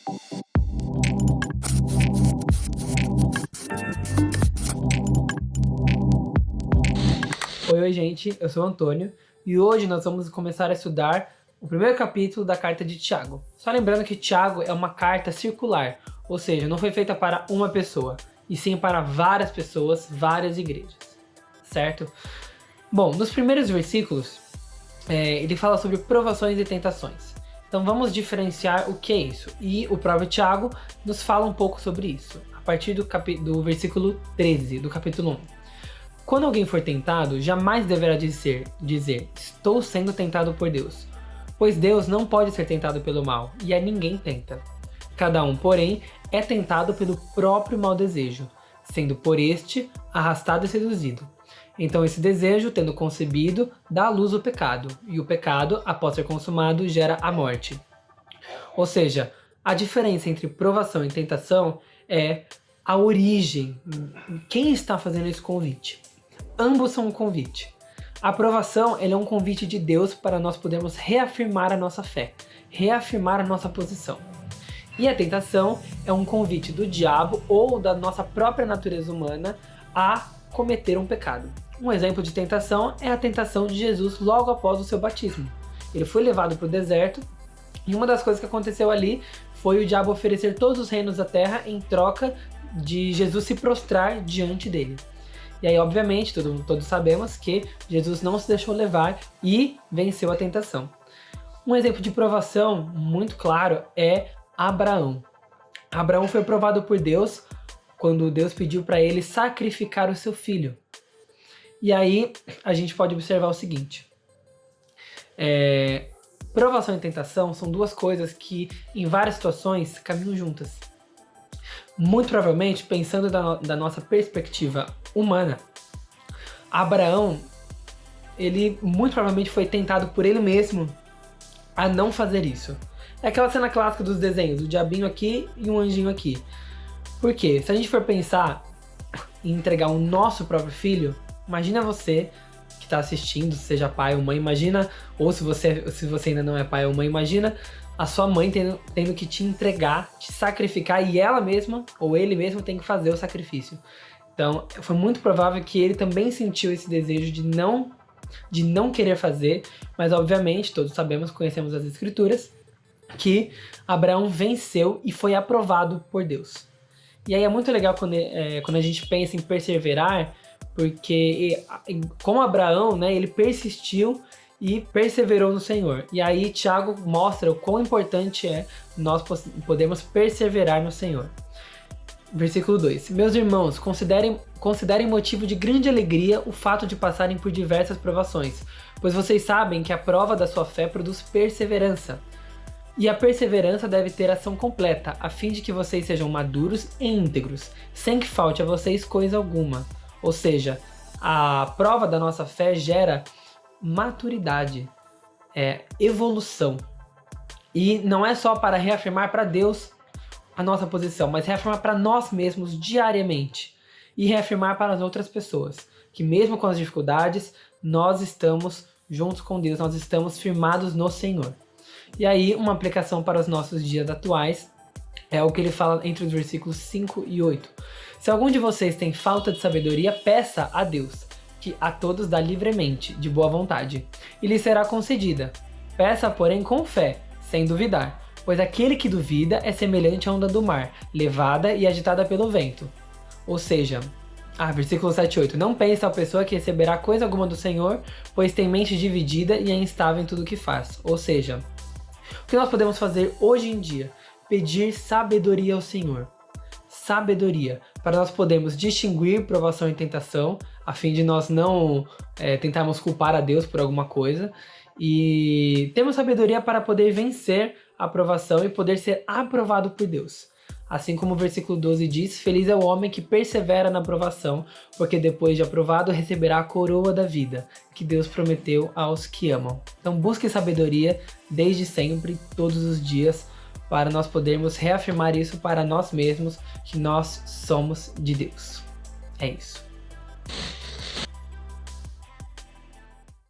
Oi, gente, eu sou o Antônio e hoje nós vamos começar a estudar o primeiro capítulo da carta de Tiago. Só lembrando que Tiago é uma carta circular, ou seja, não foi feita para uma pessoa, e sim para várias pessoas, várias igrejas, certo? Bom, nos primeiros versículos, ele fala sobre provações e tentações. Então vamos diferenciar o que é isso. E o próprio Tiago nos fala um pouco sobre isso, a partir do versículo 13 do capítulo 1. Quando alguém for tentado, jamais deverá dizer, estou sendo tentado por Deus. Pois Deus não pode ser tentado pelo mal, e a ninguém tenta. Cada um, porém, é tentado pelo próprio mau desejo, sendo por este arrastado e seduzido. Então esse desejo, tendo concebido, dá à luz o pecado, e o pecado, após ser consumado, gera a morte. Ou seja, a diferença entre provação e tentação é a origem, quem está fazendo esse convite. Ambos são um convite. A aprovação é um convite de Deus para nós podermos reafirmar a nossa fé, reafirmar a nossa posição. E a tentação é um convite do diabo ou da nossa própria natureza humana a cometer um pecado. Um exemplo de tentação é a tentação de Jesus logo após o seu batismo. Ele foi levado para o deserto e uma das coisas que aconteceu ali foi o diabo oferecer todos os reinos da terra em troca de Jesus se prostrar diante dele. E aí, obviamente, todos sabemos que Jesus não se deixou levar e venceu a tentação. Um exemplo de provação muito claro é Abraão. Abraão foi provado por Deus quando Deus pediu para ele sacrificar o seu filho. E aí a gente pode observar o seguinte. Provação e tentação são duas coisas que em várias situações caminham juntas. Muito provavelmente, pensando da nossa perspectiva humana, Abraão, ele muito provavelmente foi tentado por ele mesmo a não fazer isso. É aquela cena clássica dos desenhos, o diabinho aqui e um anjinho aqui. Por quê? Se a gente for pensar em entregar o nosso próprio filho, imagina você que está assistindo, seja pai ou mãe, imagina, ou se você ainda não é pai ou mãe, imagina a sua mãe tendo que te entregar, te sacrificar, e ela mesma, ou ele mesmo, tem que fazer o sacrifício. Então, foi muito provável que ele também sentiu esse desejo de não querer fazer, mas obviamente, todos sabemos, conhecemos as escrituras, que Abraão venceu e foi aprovado por Deus. E aí é muito legal quando a gente pensa em perseverar, porque como Abraão, né, ele persistiu e perseverou no Senhor. E aí Tiago mostra o quão importante é nós podermos perseverar no Senhor. Versículo 2. Meus irmãos, considerem motivo de grande alegria o fato de passarem por diversas provações, pois vocês sabem que a prova da sua fé produz perseverança. E a perseverança deve ter ação completa, a fim de que vocês sejam maduros e íntegros, sem que falte a vocês coisa alguma. Ou seja, a prova da nossa fé gera maturidade, evolução. E não é só para reafirmar para Deus a nossa posição, mas reafirmar para nós mesmos diariamente. E reafirmar para as outras pessoas, que mesmo com as dificuldades, nós estamos juntos com Deus, nós estamos firmados no Senhor. E aí, uma aplicação para os nossos dias atuais é o que ele fala entre os versículos 5 e 8. Se algum de vocês tem falta de sabedoria, peça a Deus, que a todos dá livremente, de boa vontade, e lhe será concedida. Peça, porém, com fé, sem duvidar, pois aquele que duvida é semelhante à onda do mar, levada e agitada pelo vento. Ou seja, versículo 7 e 8. Não pense a pessoa que receberá coisa alguma do Senhor, pois tem mente dividida e é instável em tudo o que faz. Ou seja, o que nós podemos fazer hoje em dia? Pedir sabedoria ao Senhor. Sabedoria, para nós podermos distinguir provação e tentação, a fim de nós não tentarmos culpar a Deus por alguma coisa, e temos sabedoria para poder vencer a provação e poder ser aprovado por Deus. Assim como o versículo 12 diz, feliz é o homem que persevera na provação, porque depois de aprovado receberá a coroa da vida, que Deus prometeu aos que amam. Então busque sabedoria desde sempre, todos os dias, para nós podermos reafirmar isso para nós mesmos, que nós somos de Deus. É isso.